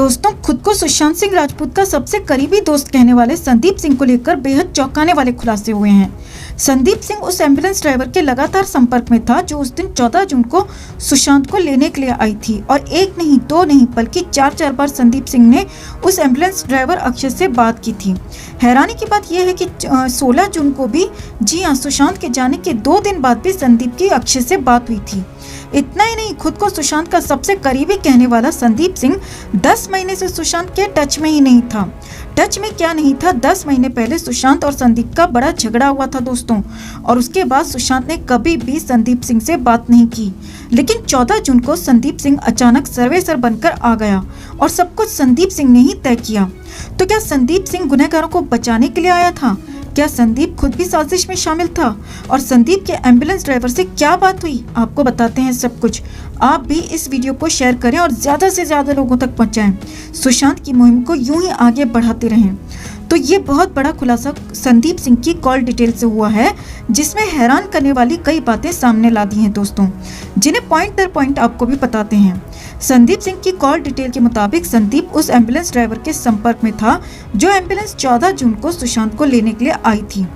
दोस्तों, खुद को सुशांत सिंह राजपूत का सबसे करीबी दोस्त कहने वाले संदीप सिंह को लेकर बेहद चौंकाने वाले खुलासे हुए हैं। संदीप सिंह उस एम्बुलेंस ड्राइवर के लगातार संपर्क में था जो उस दिन 14 जून को सुशांत को लेने के लिए आई थी और एक नहीं, दो नहीं, बल्कि चार बार संदीप सिंह ने उस एम्बुलेंस ड्राइवर अक्षय से बात की थी। हैरानी की बात यह है कि 16 जून को भी, जी हाँ, सुशांत के जाने के 2 दिन बाद भी संदीप की अक्षय से बात हुई थी। इतना ही नहीं, खुद को सुशांत का सबसे करीबी कहने वाला संदीप सिंह 10 महीने से सुशांत के टच में ही नहीं था। टच में क्या नहीं था, 10 महीने पहले सुशांत और संदीप का बड़ा झगड़ा हुआ था दोस्तों, और उसके बाद सुशांत ने कभी भी संदीप सिंह से बात नहीं की। लेकिन 14 जून को संदीप सिंह अचानक सर्वेसर बनकर आ गया और सब कुछ संदीप सिंह ने ही तय किया। तो क्या संदीप सिंह गुनहगारों को बचाने के लिए आया था? क्या संदीप खुद भी साजिश में शामिल था? और संदीप के एम्बुलेंस ड्राइवर से क्या बात हुई, आपको बताते हैं सब कुछ। आप भी इस वीडियो को शेयर करें और ज्यादा से ज्यादा लोगों तक पहुंचाएं। सुशांत की मुहिम को यूं ही आगे बढ़ाते रहें। तो ये बहुत बड़ा खुलासा संदीप सिंह की कॉल डिटेल से हुआ है, जिसमें हैरान करने वाली कई बातें सामने ला दी हैं दोस्तों, जिन्हें पॉइंट दर पॉइंट आपको भी बताते हैं। संदीप सिंह की कॉल डिटेल के मुताबिक संदीप उस एम्बुलेंस ड्राइवर के संपर्क में था जो एम्बुलेंस 14 जून को सुशांत को लेने के लिए आई थी।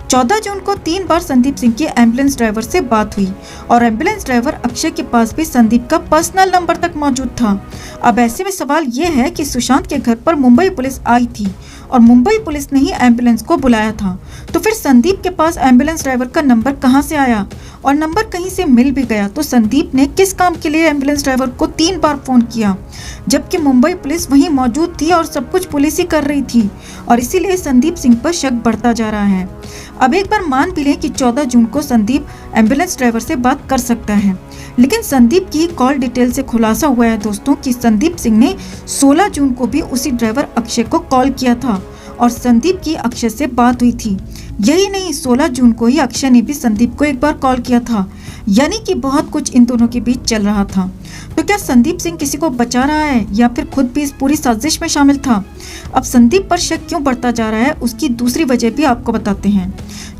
14 जून को 3 बार संदीप सिंह की एम्बुलेंस ड्राइवर से बात हुई और एम्बुलेंस ड्राइवर अक्षय के पास भी संदीप का पर्सनल नंबर तक मौजूद था। अब ऐसे में सवाल ये है कि सुशांत के घर पर मुंबई पुलिस आई थी और मुंबई पुलिस ने ही एम्बुलेंस को बुलाया था, तो फिर संदीप के पास एम्बुलेंस ड्राइवर का नंबर कहां से आया? और नंबर कहीं से मिल भी गया तो संदीप ने किस काम के लिए एम्बुलेंस ड्राइवर को 3 बार फोन किया, जबकि मुंबई पुलिस वहीं मौजूद थी और सब कुछ पुलिस ही कर रही थी, और इसीलिए संदीप सिंह पर शक बढ़ता जा रहा है। अब एक बार मान भी लें कि 14 जून को संदीप एम्बुलेंस ड्राइवर से बात कर सकता है, लेकिन संदीप की कॉल डिटेल से खुलासा हुआ है दोस्तों कि संदीप सिंह ने 16 जून को भी उसी ड्राइवर अक्षय को कॉल किया था और संदीप की अक्षय से बात हुई थी। यही नहीं, 16 जून को ही अक्षय ने भी संदीप को एक बार कॉल किया था, यानी कि बहुत कुछ इन दोनों के बीच चल रहा था। तो क्या संदीप सिंह किसी को बचा रहा है या फिर खुद भी इस पूरी साजिश में शामिल था? अब संदीप पर शक क्यों बढ़ता जा रहा है, उसकी दूसरी वजह भी आपको बताते हैं,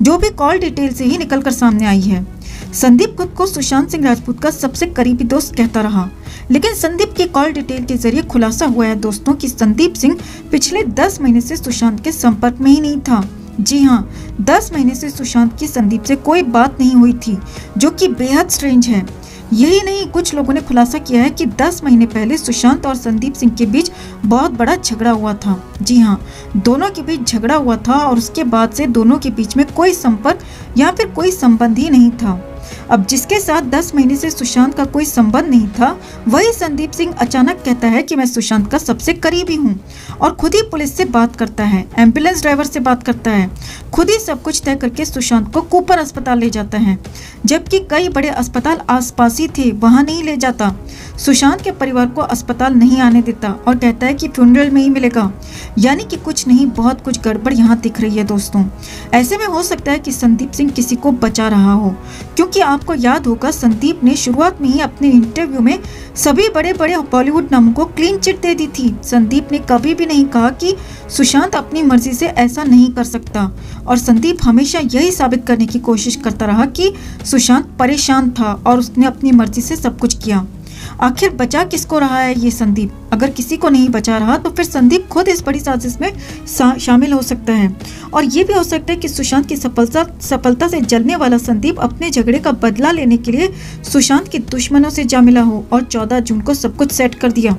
जो भी कॉल डिटेल से ही निकलकर सामने आई है। संदीप खुद को सुशांत सिंह राजपूत का सबसे करीबी दोस्त कहता रहा, लेकिन संदीप की कॉल डिटेल के जरिए खुलासा हुआ है दोस्तों कि संदीप सिंह पिछले 10 महीने से सुशांत के संपर्क में ही नहीं था। जी हाँ, 10 महीने से सुशांत की संदीप से कोई बात नहीं हुई थी, जो कि बेहद स्ट्रेंज है। यही नहीं, कुछ लोगों ने खुलासा किया है कि 10 महीने पहले सुशांत और संदीप सिंह के बीच बहुत बड़ा झगड़ा हुआ था। जी हाँ, दोनों के बीच झगड़ा हुआ था और उसके बाद से दोनों के बीच में कोई संपर्क या फिर कोई संबंध ही नहीं था। अब जिसके साथ 10 महीने से सुशांत का कोई संबंध नहीं था, वही संदीप सिंह अचानक कहता है कि मैं सुशांत का सबसे करीबी हूँ, और खुद ही पुलिस से बात करता है, एम्बुलेंस ड्राइवर से बात करता है, खुद ही सब कुछ तय करके सुशांत को कूपर अस्पताल ले जाता है, जबकि कई बड़े अस्पताल आसपास ही थे, वहां नहीं ले जाता। सुशांत के परिवार को अस्पताल नहीं आने देता और कहता है कि फ्यूनरल में ही मिलेगा। यानी कि कुछ नहीं, बहुत कुछ गड़बड़ यहाँ दिख रही है दोस्तों। ऐसे में हो सकता है कि संदीप सिंह किसी को बचा रहा हो, क्योंकि आपको याद होगा संदीप ने शुरुआत में ही अपने इंटरव्यू में सभी बड़े बड़े बॉलीवुड नामों को क्लीन चिट दे दी थी। संदीप ने कभी भी नहीं कहा कि सुशांत अपनी मर्जी से ऐसा नहीं कर सकता, और संदीप हमेशा यही साबित करने की कोशिश करता रहा कि सुशांत परेशान था और उसने अपनी मर्जी से सब कुछ किया। आखिर बचा किसको रहा है ये संदीप? अगर किसी को नहीं बचा रहा तो फिर संदीप खुद इस बड़ी साजिश में शामिल हो सकता है, और ये भी हो सकता है कि सुशांत की सफलता से जलने वाला संदीप अपने झगड़े का बदला लेने के लिए सुशांत के दुश्मनों से जा मिला हो और 14 जून को सब कुछ सेट कर दिया।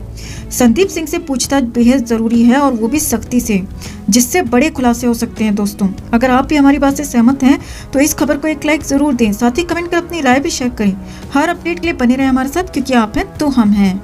संदीप सिंह से पूछताछ बेहद जरूरी है, और वो भी सख्ती से, जिससे बड़े खुलासे हो सकते हैं दोस्तों। अगर आप भी हमारी बात से सहमत हैं तो इस खबर को एक लाइक जरूर दें, साथ ही कमेंट कर अपनी राय भी शेयर करें। हर अपडेट के लिए बने रहे हमारे साथ, क्योंकि आप हैं तो हम हैं।